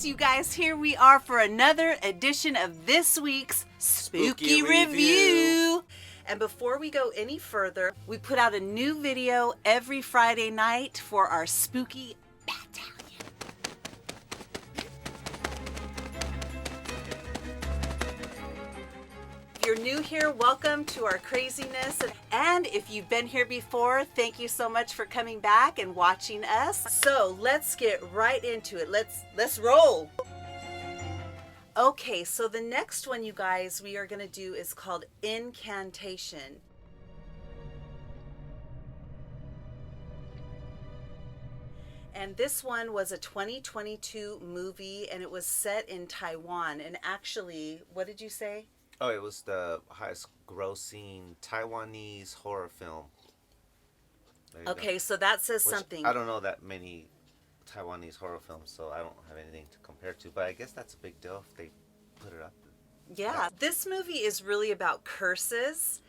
Yes, you guys, here we are for another edition of this week's Spooky Review. And before we go any further, we put out a new video every Friday night for our Spooky BAT-Talion. If you're new here, welcome to our craziness. And if you've been here before, thank you so much for coming back and watching us. So let's get right into it. Let's roll. Okay, so the next one, you guys, we are going to do is called Incantation. And this one was a 2022 movie, and it was set in Taiwan. And actually, what did you say? Oh, it was the highest grossing Taiwanese horror film. Okay, so that says something. I don't know that many Taiwanese horror films, so I don't have anything to compare to, but I guess that's a big deal if they put it up. Yeah, this movie is really about curses.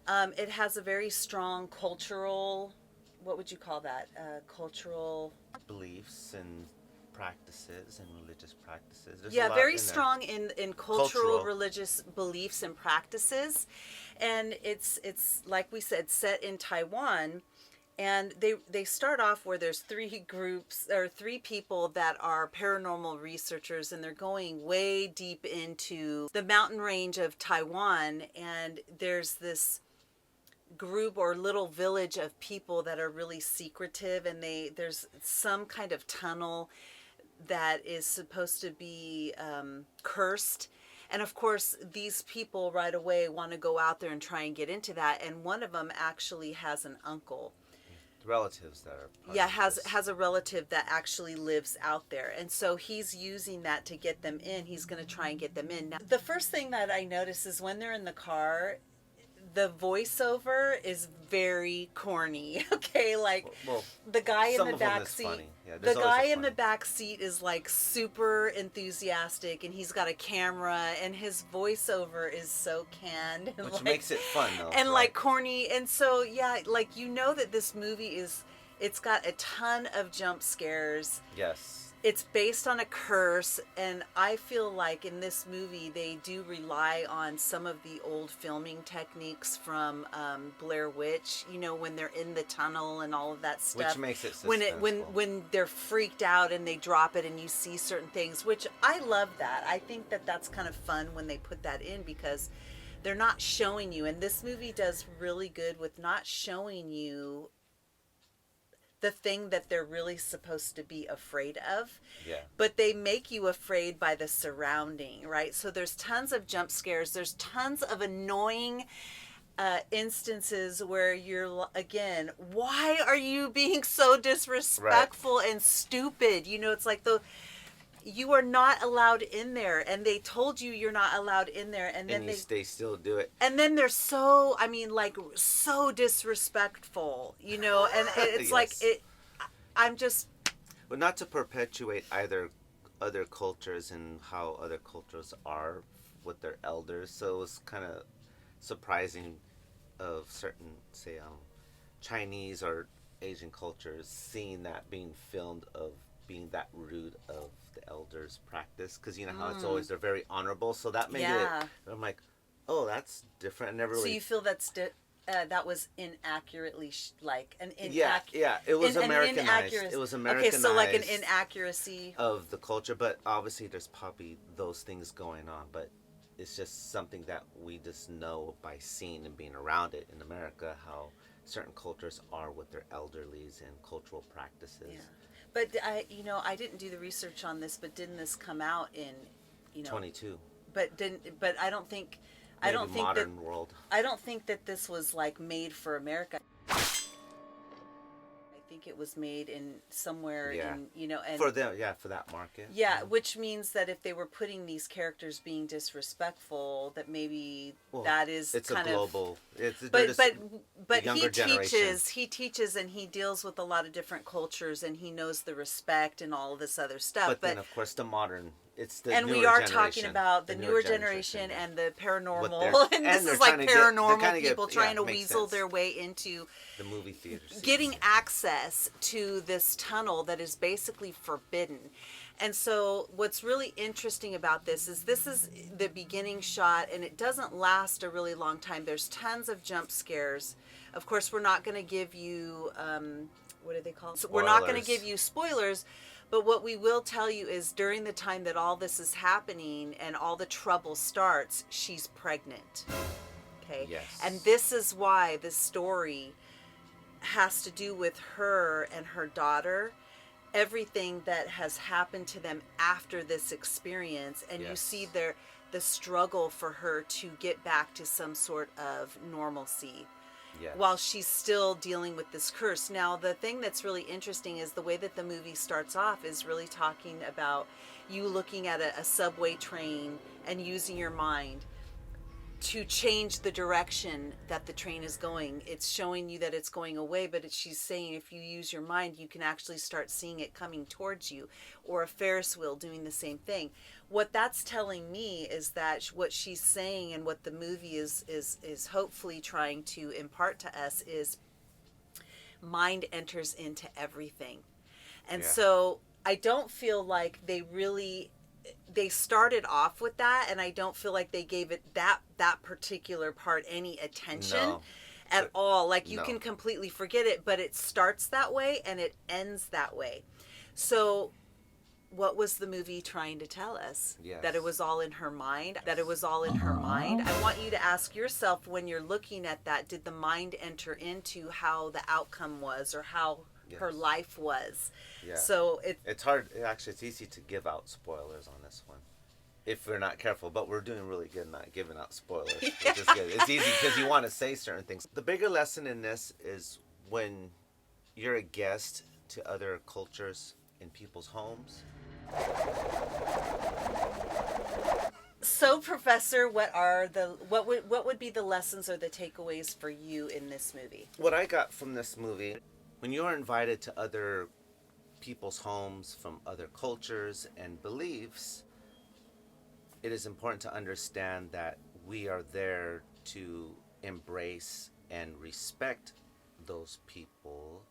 It has a very strong cultural, what would you call that? Cultural beliefs and practices and religious practices. There's very strong in cultural religious beliefs and practices. And it's like we said, set in Taiwan. And they start off where there's three people that are paranormal researchers, and they're going way deep into the mountain range of Taiwan. And there's this group or little village of people that are really secretive, and there's some kind of tunnel that is supposed to be cursed. And of course, these people right away want to go out there and try and get into that. And one of them actually has an uncle. Relatives that are has a relative that actually lives out there, and so he's using that to get them in. He's going to try and get them in. Now, the first thing that I notice is when they're in the car, the voiceover is very corny. Okay, like the guy in the back seat. Yeah, the guy in the back seat is like super enthusiastic, and he's got a camera, and his voiceover is so canned, and which makes it fun though, and right? Like corny. And so yeah, like you know that this movie it's got a ton of jump scares. Yes. It's based on a curse, and I feel like in this movie they do rely on some of the old filming techniques from Blair Witch. You know, when they're in the tunnel and all of that stuff. Which makes it suspenseful. When they're freaked out and they drop it and you see certain things, which I love that. I think that that's kind of fun when they put that in because they're not showing you, and this movie does really good with not showing you the thing that they're really supposed to be afraid of. Yeah. But they make you afraid by the surrounding, right? So there's tons of jump scares. There's tons of annoying instances where you're, again, why are you being so disrespectful and stupid? You know, it's like you are not allowed in there, and they told you you're not allowed in there, and then they still do it. And then they're so, so disrespectful, you know, and it's yes. I'm just... But not to perpetuate either other cultures and how other cultures are with their elders, so it was kind of surprising of certain, say, Chinese or Asian cultures seeing that being filmed of being that rude of the elders' practice, because you know how it's always they're very honorable, so that made it. I'm like, oh, that's different. I never really. So you feel that was inaccurately Yeah, it was Americanized. It was Americanized. Okay, so like an inaccuracy of the culture, but obviously there's probably those things going on, but it's just something that we just know by seeing and being around it in America, how certain cultures are with their elderlies and cultural practices. Yeah. But I didn't do the research on this, but didn't this come out in 22? But I don't think modern world. I don't think that this was like made for America. I think it was made in somewhere in, and for them, for that market. Yeah, which means that if they were putting these characters being disrespectful, that maybe that is it's kind a global. But he teaches and he deals with a lot of different cultures, and he knows the respect and all of this other stuff. But then of course the modern. It's the and we are talking about the newer generation and the paranormal, and this is like paranormal people trying to weasel their way into the movie theaters, getting access to this tunnel that is basically forbidden. And so what's really interesting about this is the beginning shot, and it doesn't last a really long time. There's tons of jump scares. Of course, we're not going to give you, what do they call it? So we're not going to give you spoilers, but what we will tell you is during the time that all this is happening and all the trouble starts, she's pregnant. Okay? Yes. And this is why this story has to do with her and her daughter, everything that has happened to them after this experience, and you see the struggle for her to get back to some sort of normalcy while she's still dealing with this curse. Now, the thing that's really interesting is the way that the movie starts off is really talking about you looking at a subway train and using your mind to change the direction that the train is going. It's showing you that it's going away, but she's saying if you use your mind, you can actually start seeing it coming towards you, or a Ferris wheel doing the same thing. What that's telling me is that what she's saying and what the movie is hopefully trying to impart to us is mind enters into everything. And so I don't feel like they started off with that, and I don't feel like they gave it that particular part any attention at all. Like you can completely forget it, but it starts that way and it ends that way. So what was the movie trying to tell us? That it was all in her mind? That it was all in her mind? I want you to ask yourself when you're looking at that, did the mind enter into how the outcome was or how her life was? So it's hard. Actually, it's easy to give out spoilers on this one if we're not careful, but we're doing really good not giving out spoilers, which is good. It's easy because you want to say certain things. The bigger lesson in this is when you're a guest to other cultures in people's homes. So, Professor, what would be the lessons or the takeaways for you in this movie? What I got from this movie, when you're invited to other people's homes from other cultures and beliefs, it is important to understand that we are there to embrace and respect those people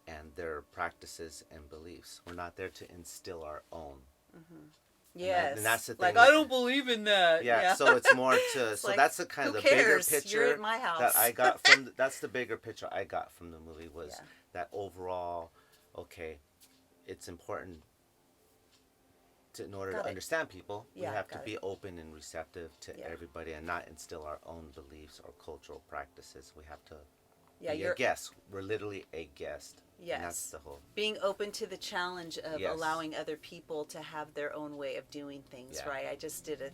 and their practices and beliefs. We're not there to instill our own. Mm-hmm. Yes. And that's the thing. Like, I don't believe in that. Yeah, so it's more to... so like, that's the kind of the bigger picture. You're at my house. That I got from... that's the bigger picture I got from the movie was that overall, okay, it's important in order to understand people, we have to be open and receptive to everybody and not instill our own beliefs or cultural practices. We have to be a guest. We're literally a guest. Yes. And that's the whole... being open to the challenge of allowing other people to have their own way of doing things, right? I just did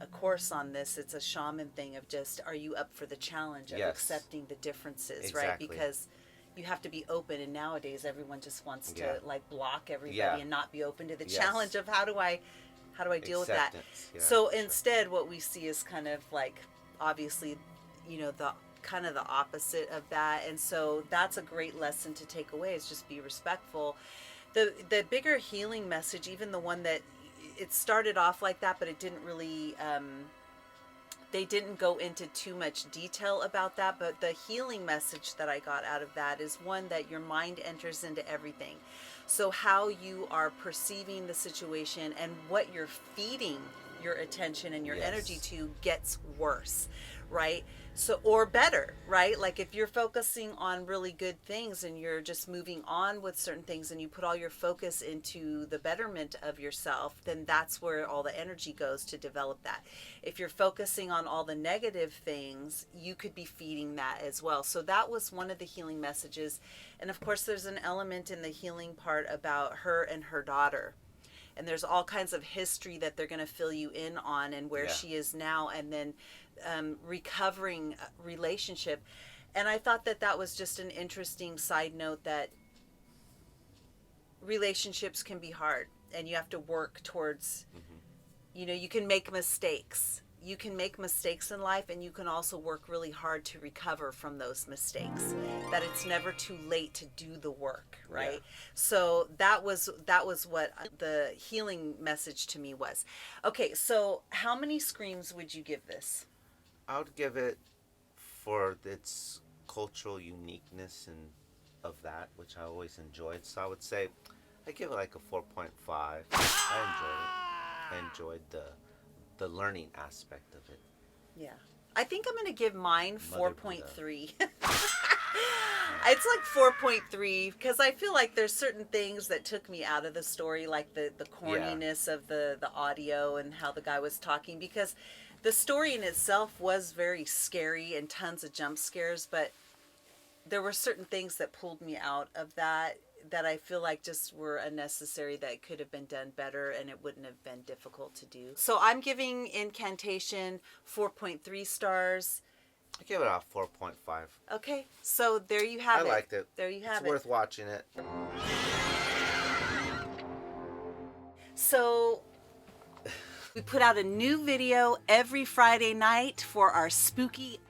a course on this. It's a shaman thing of just, are you up for the challenge of accepting the differences, right? Because you have to be open, and nowadays everyone just wants to like block everybody and not be open to the challenge of how do I deal with that. So instead what we see is kind of like obviously, you know, the kind of the opposite of that. And so that's a great lesson to take away, is just be respectful. The bigger healing message, even the one that it started off like that, but it didn't really they didn't go into too much detail about that, but the healing message that I got out of that is one that your mind enters into everything. So how you are perceiving the situation and what you're feeding your attention and your energy to gets worse, right? So, or better, right? Like if you're focusing on really good things and you're just moving on with certain things and you put all your focus into the betterment of yourself, then that's where all the energy goes to develop that. If you're focusing on all the negative things, you could be feeding that as well. So that was one of the healing messages. And of course, there's an element in the healing part about her and her daughter. And there's all kinds of history that they're going to fill you in on and where she is now, and then recovering relationship. And I thought that that was just an interesting side note, that relationships can be hard and you have to work towards, you know, you can make mistakes. You can make mistakes in life, and you can also work really hard to recover from those mistakes. That it's never too late to do the work, right? So that was what the healing message to me was. Okay, so how many screams would you give this? I would give it, for its cultural uniqueness and of that, which I always enjoyed. So I would say I give it like a 4.5. I enjoyed it. I enjoyed the learning aspect of it. Yeah. I think I'm going to give mine Mother 4.3. It's like 4.3 because I feel like there's certain things that took me out of the story, like the corniness of the audio and how the guy was talking, because the story in itself was very scary and tons of jump scares, but there were certain things that pulled me out of that I feel like just were unnecessary, that could have been done better and it wouldn't have been difficult to do. So I'm giving Incantation 4.3 stars. I give it a 4.5. Okay, so there you have it. I liked it. There you have It's it. worth watching it. So we put out a new video every Friday night for our Spooky